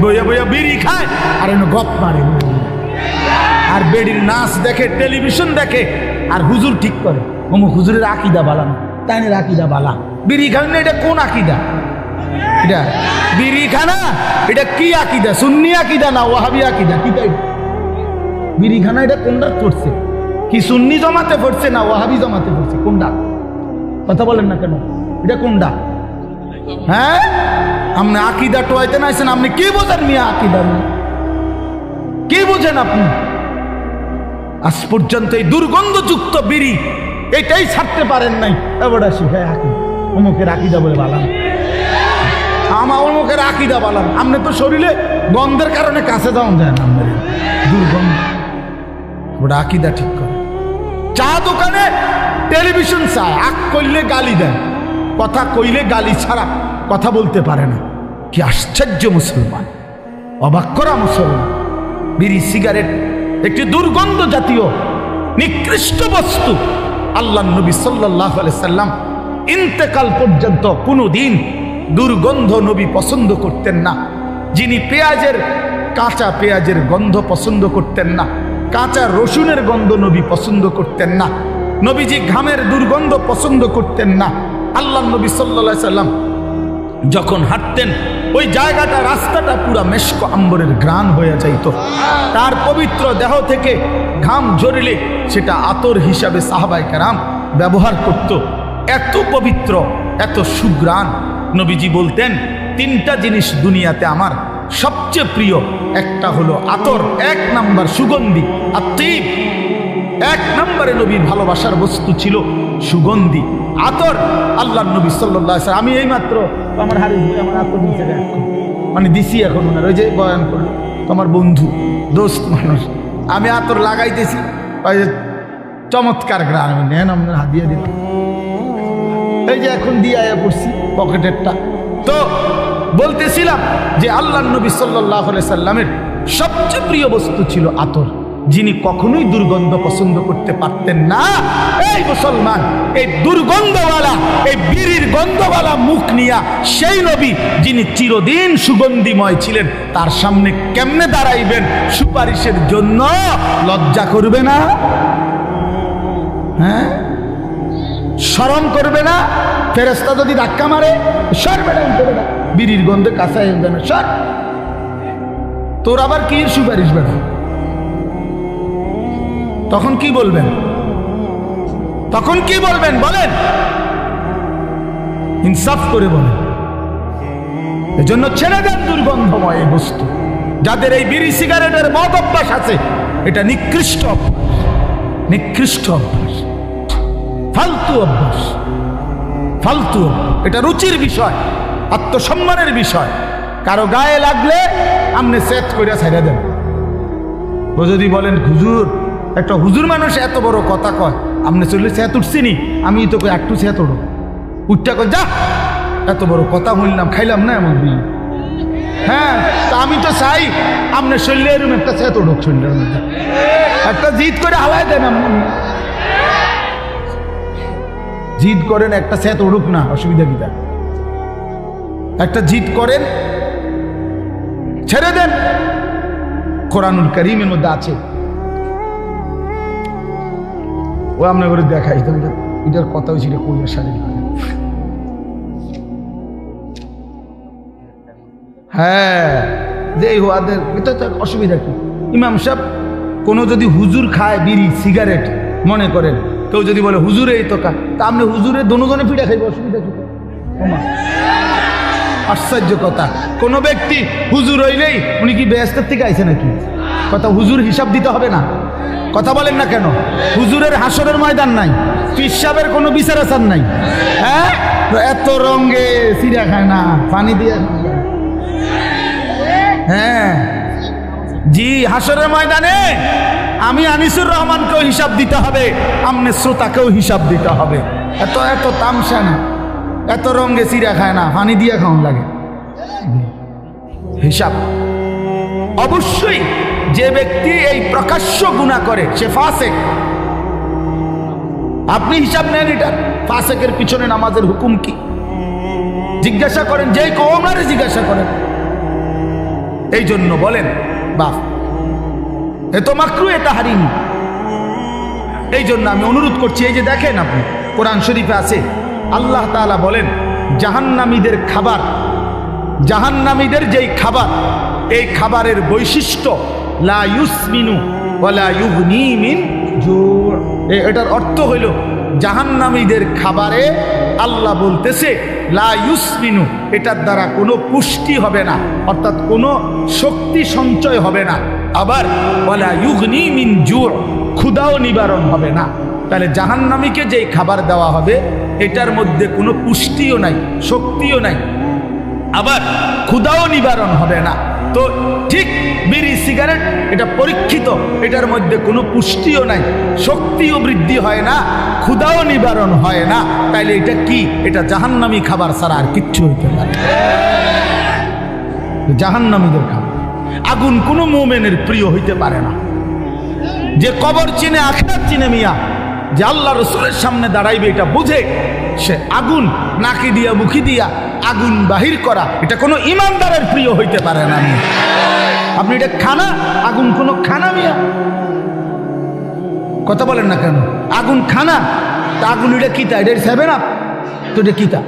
বইয়া বইয়া বিড়ি খায় আর এনে গপ মারে, আর বেড়ির নাচ দেখে, টেলিভিশন দেখে, আর হুজুর ঠিক করে অমুক হুজুরের আকিদা বালা না, তাইনের আকিদা বালা। বিড়ি খান না, এটা কোন আকিদা? এটা বিড়ি খানা, এটা কি আকিদা? সুন্নি আকিদা না ওয়াহাবি আকিদা? কি তাই বিড়ি খানা এটা কোনটা পড়ছে? কি সুন্নি জমাতে পড়ছে না ওয়াহাবি জমাতে পড়ছে? কোনটা? কথা বলেন না কেন? এটা কোনটা? হ্যাঁ, আপনি আকিদা টোয়াইতে না আছেন, আপনি কি বোঝেন মিয়া? আকিদা কি বোঝেন আপনি? আজ পর্যন্ত এই দুর্গন্ধযুক্ত বিড়ি এটাই ছাড়তে পারেন নাই। এবার আসি, হ্যাঁ আকিদা, অমুকের আকিদা বলে বালাম, আমার অমুকের আকিদা বালাম। আপনি তো শরীরে গন্ধের কারণে কাছে যাওয়া যায় না, আপনার দুর্গন্ধ। ওটা আকিদা ঠিক করে। চা দোকানে টেলিভিশন চায়, আগ করলে গালি দেয়, কথা কইলে গালি ছাড়া কথা বলতে পারে না। কি আশ্চর্য মুসলমান, অবাক করা মুসলমান। বিড়ি সিগারেট একটি দুর্গন্ধ জাতীয় নিকৃষ্ট বস্তু। আল্লাহ নবী সাল্লাল্লাহু আলাইহি সাল্লাম ইন্তেকাল পর্যন্ত কোনোদিন দুর্গন্ধ নবী পছন্দ করতেন না। যিনি কাঁচা পেঁয়াজের গন্ধ পছন্দ করতেন না, কাঁচা রসুনের গন্ধ নবী পছন্দ করতেন না, নবীজি ঘামের দুর্গন্ধ পছন্দ করতেন না। আল্লাহ নবী সাল্লাল্লাহু আলাইহি সাল্লাম যখন হাঁটতেন ওই জায়গাটা, রাস্তাটা পুরা মেশক আম্বরের ঘ্রাণ হয়ে যাইত। তার পবিত্র দেহ থেকে ঘাম ঝরিলে সেটা আতর হিসাবে সাহাবায়ে কেরাম ব্যবহার করত। এত পবিত্র, এত সুঘ্রাণ। নবীজি বলতেন, তিনটা জিনিস দুনিয়াতে আমার সবচেয়ে প্রিয়, একটা হলো আতর, এক নাম্বার সুগন্ধি, আত্মীব। এক নম্বরে নবীর ভালোবাসার বস্তু ছিল সুগন্ধি, আতর। আল্লাহ নবী সাল্লাল্লাহু আলাইহি ওয়াসাল্লাম, আমি এই মাত্র আমার হারিস ভাই আমার আতর নিচে মানে দিছি, এখন ওনার ওই যে বয়ান করলো, তোমার বন্ধু দোস্ত মানুষ, আমি আতর লাগাইতেছি, ওই যে চমৎকার গ্রাম নেন, আপনার হাত দিয়ে দিলাম, এই যে এখন দিয়ে আয়া পড়ছি পকেটেরটা। তো বলতেছিলাম যে আল্লাহ নবী সাল্লাল্লাহু আলাইহি সাল্লামের সবচেয়ে প্রিয় বস্তু ছিল আতর, যিনি কখনোই দুর্গন্ধ পছন্দ করতে পারতেন না। এই মুসলমান, এই দুর্গন্ধওয়ালা, এই বিড়ির গন্ধওয়ালা মুখ নিয়া সেই নবী যিনি চিরদিন সুগন্ধিময় ছিলেন, তার সামনে কেমনে দাঁড়াইবেন সুপারিশের জন্য? লজ্জা করবে না? হ্যাঁ, শরম করবে না? ফেরেশতা যদি ধাক্কা মারে, সর বেটা, উঠে বেটা, বিড়ির গন্ধে কাঁচায় না, সর, তোর আবার কি সুপারিশ বেটা? তখন কি বলবেন? তখন কি বলবেন বলেন? ইনসাফ করে বলেন। এজন্য ছেড়ে দেন দুর্গন্ধময় এই বস্তু। যাদের এই বিড়ি সিগারেটের মদ অভ্যাস আছে, এটা নিকৃষ্ট অভ্যাস, নিকৃষ্ট অভ্যাস, ফালতু অভ্যাস, ফালতু। এটা রুচির বিষয়, আত্মসম্মানের বিষয়। কারো গায়ে লাগলে আপনি সেট করে ছেড়ে দেন। ও যদি বলেন হুজুর, একটা হুজুর মানুষ এত বড় কথা কয়, আপনি চললে সেত উঠছিনি, আমি তো একটু সেত উঠো, উঠটা কয় যা, এত বড় কথা বললাম, খাইলাম না এমন দিন। হ্যাঁ, তা আমি তো চাই আপনার শরীরে এরকম একটা সেত উঠুক, শরীরের মধ্যে একটা জিদ করে হালাই দেন। আপনি জিদ করেন একটা সেত উঠুক না, অসুবিধা কি? একটা জিদ করেন, ছেড়ে দেন। কোরআনুল কারীমের মধ্যে আছে, ও আপনার করে দেখাই তো, এটার কথা হয়েছিল কইয়া সারি। হ্যাঁ, যে ওদের এটা তো অসুবিধা কি? ইমাম সাহেব কোনো যদি হুজুর খায় বিড়ি সিগারেট, মনে করেন কেউ যদি বলে হুজুরে এই তো তা আপনি হুজুরে দোনোজনে পিঠা খাইবে, অসুবিধা কি? আশ্চর্য কথা। কোন ব্যক্তি হুজুর হইলেই উনি কি বেহেশতের থেকে আইছে নাকি? কথা, হুজুর হিসাব দিতে হবে না? কথা বলেন না কেন? হুজুরের হাসরের ময়দান নাই, পীর সাহেবের কোনো বিচার আচার নাই। হ্যাঁ, এত রঙে সিরা খায় না, পানি দিয়ে। হ্যাঁ জি, হাসরের ময়দানে আমি আনিসুর রহমানকেও হিসাব দিতে হবে, আমনে শ্রোতাকেও হিসাব দিতে হবে। এত এত তামসা না, এত রঙে সিরা খায় না, পানি দিয়ে খাওয়ান লাগে হিসাব। অবশ্যই যে ব্যক্তি এই প্রকাশ্য গুনাহ করে সে ফাসেক। আপনি হিসাব নেন এটা, ফাসেকের পিছনে নামাজের হুকুম কি জিজ্ঞাসা করেন, যে কওমারে জিজ্ঞাসা করেন। এই জন্য বলেন বাপ এ তো মাকরু, এটা হারিনি। এই জন্য আমি অনুরোধ করছি, এই যে দেখেন আপনি কোরআন শরীফে আছে আল্লাহ তাআলা বলেন জাহান্নামীদের খাবার, জাহান্নামীদের যেই খাবার, এই খাবারের বৈশিষ্ট্য লা ইউসমিনু ওয়ালা ইউগনি মিন জু'। এটার অর্থ হইল জাহান্নামীদের খাবারে আল্লাহ বলতেছে লা ইউসমিনু, এটার দ্বারা কোনো পুষ্টি হবে না, অর্থাৎ কোনো শক্তি সঞ্চয় হবে না। আবার ওয়ালা ইউগনি মিন জু', ক্ষুধাও নিবারণ হবে না। তাহলে জাহান্নামীকে যেই খাবার দেওয়া হবে এটার মধ্যে কোনো পুষ্টিও নাই, শক্তিও নাই, আবার ক্ষুধাও নিবারণ হবে না। তো ঠিক বিড়ি সিগারেট এটা পরীক্ষিত, এটার মধ্যে কোনো পুষ্টিও নাই, শক্তিও বৃদ্ধি হয় না, ক্ষুধাও নিবারণ হয় না। তাইলে এটা কি? এটা জাহান্নামী খাবার ছাড়া আর কিচ্ছু হইতে পারে না। জাহান্নামীদের খাবার। আগুন কোনো মুমিনের প্রিয় হইতে পারে না। যে কবর চিনে, আখিরাত চিনে মিয়া, যে আল্লাহ রসুলের সামনে দাঁড়াইবে এটা বুঝে, সে আগুন নাকি দিয়া মুখি দিয়া আগুন বাহির করা এটা কোনো ইমানদারের প্রিয় হইতে পারে না। আপনি এটা খানা, আগুন কোনো খানা মিয়া, কথা বলেন না কেন? আগুন খানা, তা আগুন এটা কিতা? এটা 7 আপ তো এটা কিতা?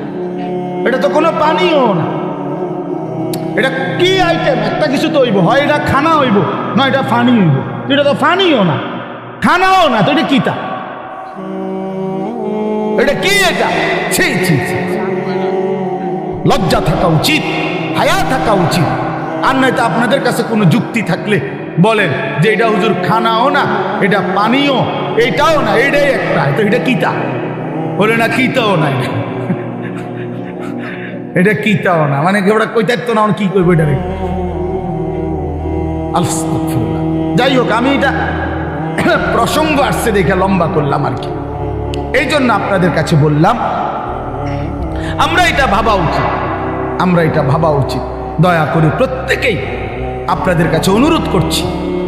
এটা তো কোনো পানিও না। এটা কি আইটেম? একটা কিছু তো হইব, হয় এটা খানা হইব, না এটা ফানি হইব। এটা তো ফানিও না, খানাও না, তো এটা কিতা? এটা কি? এটা ছি ছি ছি, লজ্জা থাকা উচিত, হায়া থাকা উচিত। আর নয়তো আপনাদের কাছে কোনো যুক্তি থাকলে বলেন যে এটা হুজুর খানাও না, এটা পানিও, এটাও না, এটাই একটা, তো এটা কিতা? বলে না কিতাও না, এটা কিতাও না, মানে ওরা কইতাইতো না, কি করবো এটা? আলহামদুলিল্লাহ। যাই হোক, আমি এটা প্রসঙ্গ আসছে দেখে লম্বা করলাম আর কি। এই জন্য আপনাদের কাছে বললাম আমরা এটা ভাবা উচিত, আমরা এটা ভাবা উচিত। দয়া করে প্রত্যেকেই আপনাদের কাছে অনুরোধ করছি,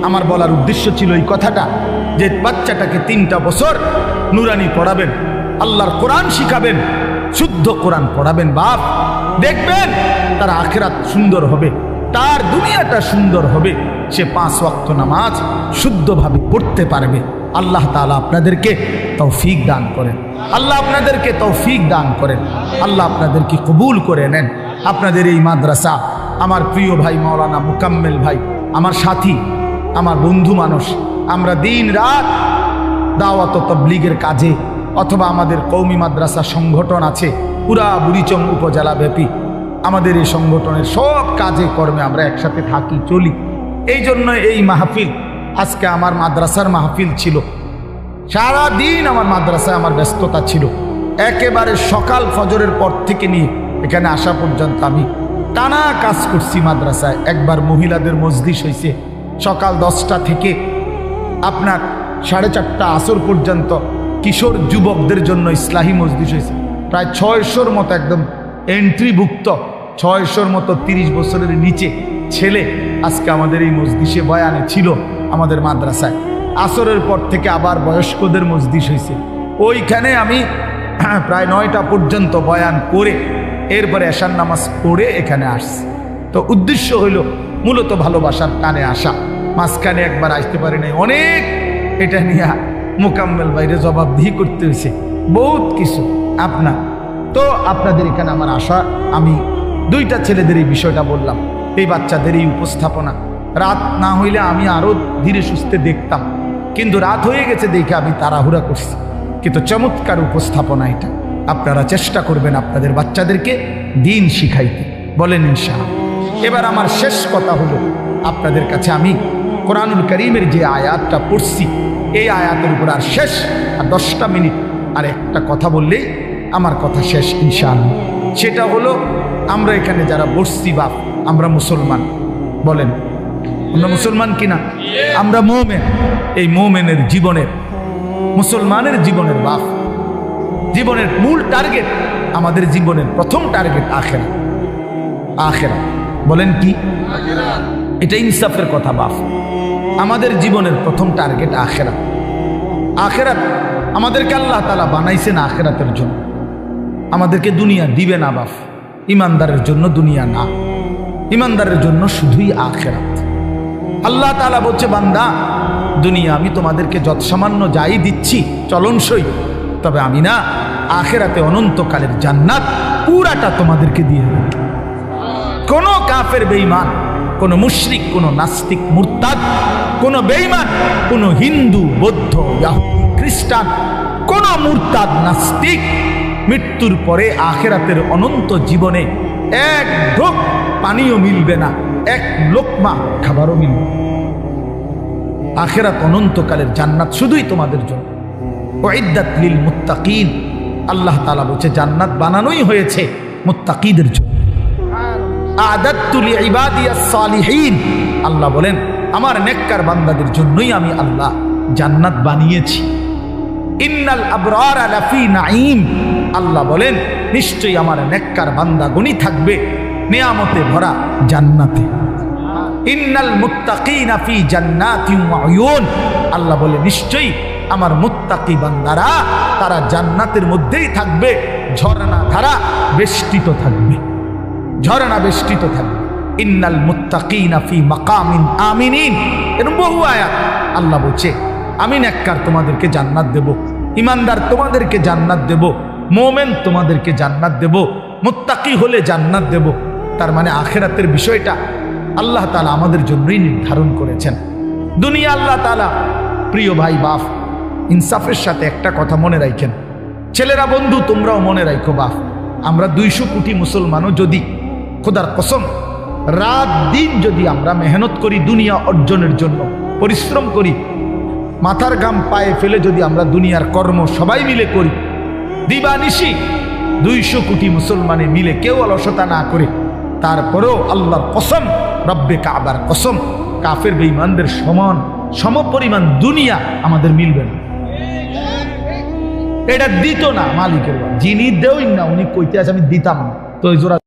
আমার বলার উদ্দেশ্য ছিল এই কথাটা, যে বাচ্চাটাকে 3টা বছর নুরানি পড়াবেন, আল্লাহর কোরআন শিখাবেন, শুদ্ধ কোরআন পড়াবেন। বাপ দেখবেন তার আখিরাত সুন্দর হবে, তার দুনিয়াটা সুন্দর হবে, সে 5 ওয়াক্ত নামাজ শুদ্ধভাবে পড়তে পারবে। আল্লাহ তাআলা আপনাদেরকে তৌফিক দান করেন, আল্লাহ আপনাদেরকে তৌফিক দান করেন, আল্লাহ আপনাদেরকে কবুল করে নেন। আপনাদের এই মাদ্রাসা, আমার প্রিয় ভাই মাওলানা মুকাম্মেল ভাই, আমার সাথী, আমার বন্ধু মানুষ, আমরা দিন রাত দাওয়াত ও তাবলীগের কাজে, অথবা আমাদের কওমি মাদ্রাসা সংগঠন আছে পুরা বুড়িচং উপজেলা ব্যাপী, আমাদের এই সংগঠনের সব কাজে কর্মে আমরা একসাথে থাকি, চলি। এই জন্য এই মাহফিল, আজকে আমার মাদ্রাসার মাহফিল ছিল, সারা দিন আমার মাদ্রাসায় আমার ব্যস্ততা ছিল। একেবারে সকাল ফজরের পর থেকে নিয়ে এখানে আসা পর্যন্ত আমি টানা কাজ করছি মাদ্রাসায়। একবার মহিলাদের মজলিস হয়েছে সকাল 10টা থেকে আপনার 4:30 আসর পর্যন্ত, কিশোর যুবকদের জন্য ইসলাহি মজলিস হয়েছে, প্রায় 600-র মতো একদম এন্ট্রিভুক্ত, 600-র মতো 30 বছরের নিচে ছেলে আজকে আমাদের এই মজলিসে বয়ানে ছিল আমাদের মাদ্রাসায়। আসরের পর থেকে আবার বয়স্কদের মজলিস হয়েছে, ওইখানে আমি প্রায় 9টা পর্যন্ত বয়ান করে এরপরে এশার নামাজ পড়ে এখানে আসছি। তো উদ্দেশ্য হইল মূলত ভালোবাসার টানে আসা। মাঝখানে একবার আসতে পারি নাই, অনেক এটা নিয়ে মোকাম্মেল বাইরে জবাবদিহি করতে হয়েছে, বহুত কিছু আপনার। তো আপনাদের এখানে আমার আশা, আমি 2টা ছেলেদের এই বিষয়টা বললাম, এই বাচ্চাদের এই উপস্থাপনা। রাত না হইলে আমি আরো ধীরে সুস্থে দেখতাম, কিন্তু রাত হয়ে গেছে দেখে আমি তাড়াহুড়া করছি। কিন্তু চমৎকার উপস্থাপনা এটা, আপনারা চেষ্টা করবেন আপনাদের বাচ্চাদেরকে দিন শিখাইতে, বলেন ইনশাআল্লাহ। এবার আমার শেষ কথা হলো, আপনাদের কাছে আমি কোরআনুল কারীমের যে আয়াতটা পড়ছি, এই আয়াতের উপর আর শেষ, আর 10টা মিনিট আর একটা কথা বললেই আমার কথা শেষ ইনশাআল্লাহ। সেটা হলো, আমরা এখানে যারা বসছি বাপ, আমরা মুসলমান, বলেন আমরা মুসলমান কিনা? আমরা মুমিন। এই মুমিনের জীবনের, মুসলমানের জীবনের বাপ, জীবনের মূল টার্গেট, আমাদের জীবনের প্রথম টার্গেট আখিরাত। আখিরাত বলেন কি? এটা ইনসাফের কথা বাপ, আমাদের জীবনের প্রথম টার্গেট আখিরাত। আখিরাত আমাদেরকে আল্লাহ তাআলা বানাইছেন আখিরাতের জন্য, আমাদেরকে দুনিয়া দিবে না বাপ, ইমানদারের জন্য দুনিয়া না। ইমানদারের জন্য শুধুই আখিরাত। আল্লাহ তাআলা বলছে, বান্দা দুনিয়া আমি তোমাদেরকে যত সামান্য যাই দিচ্ছি চলনসই, তবে আমি না আখিরাতে অনন্তকালের জান্নাত পুরাটা তোমাদেরকে দিয়ে দেব। কোন কাফের বেঈমান, কোন মুশরিক, কোন নাস্তিক মুরতাদ, কোন বেঈমান, কোন হিন্দু, বৌদ্ধ, ইহুদি, খ্রিস্টান, কোন মুরতাদ নাস্তিক মৃত্যুর পরে আখিরাতের অনন্ত জীবনে এক ঢোক পানিও মিলবে না, এক লোকমা খাবারও মিলবে না। আখিরাত অনন্তকালের জান্নাত শুধুই তোমাদের জন্য। উইদ্দাত লিল মুত্তাকিন, আল্লাহ তাআলা বলছে জান্নাত বানানোই হয়েছে মুত্তাকিদের জন্য। আ'দাততু লিইবাদিয়াস সালিহিন, আল্লাহ বলেন আমার নেককার বান্দাদের জন্যই আমি আল্লাহ জান্নাত বানিয়েছি। ইন্নাল আবরারা লাফি নাঈম, আল্লাহ বলেন নিশ্চয়ই আমার নেককার বান্দাগণই থাকবে নিয়ামতে ভরা জান্নাতে। ইন্নাল মুত্তাকিনা ফি জান্নাতিন ওয়া উয়ুন, আল্লাহ বলে নিশ্চয়ই আমার মুত্তাকি বান্দারা তারা জান্নাতের মধ্যেই থাকবে, ঝর্ণা ধারা বেষ্টিত থাকবে, ঝর্ণা বেষ্টিত থাকবে। ইন্নাল মুত্তাকিনা ফি মাকামিন আমিনিন, এরকম বহু আয়াত। আল্লাহ বলছে আমি নেককার তোমাদেরকে জান্নাত দেব, ইমানদার তোমাদেরকে জান্নাত দেব, মুমিন তোমাদেরকে জান্নাত দেব, মুত্তাকি হলে জান্নাত দেব। তার মানে আখিরাতের বিষয়টা আল্লাহ তাআলা আমাদের জন্যই নির্ধারণ করেছেন। দুনিয়া আল্লাহ তাআলা, প্রিয় ভাই বাপ, ইনসাফের সাথে একটা কথা মনে রাখেন, ছেলেরা বন্ধু তোমরাও মনে রাখো বাপ, আমরা 200 কোটি মুসলমানও যদি খোদার কসম রাত দিন যদি আমরা মেহনত করি দুনিয়া অর্জনের জন্য, পরিশ্রম করি, মাথার ঘাম পায়ে ফেলে যদি আমরা দুনিয়ার কর্ম সবাই মিলে করি, দিবানিশি 200 কোটি মুসলমানে মিলে কেউ অলসতা না করে, তারপরেও আল্লাহর কসম, রব্বে কাবার কসম, কাফের বেঈমানদের সমান সমপরিমাণ দুনিয়া আমাদের মিলবে না। এটা দিত না মালিকের, যিনি দেওই না উনি কইতে আছে আমি দিতাম না, তো ওই জোড়া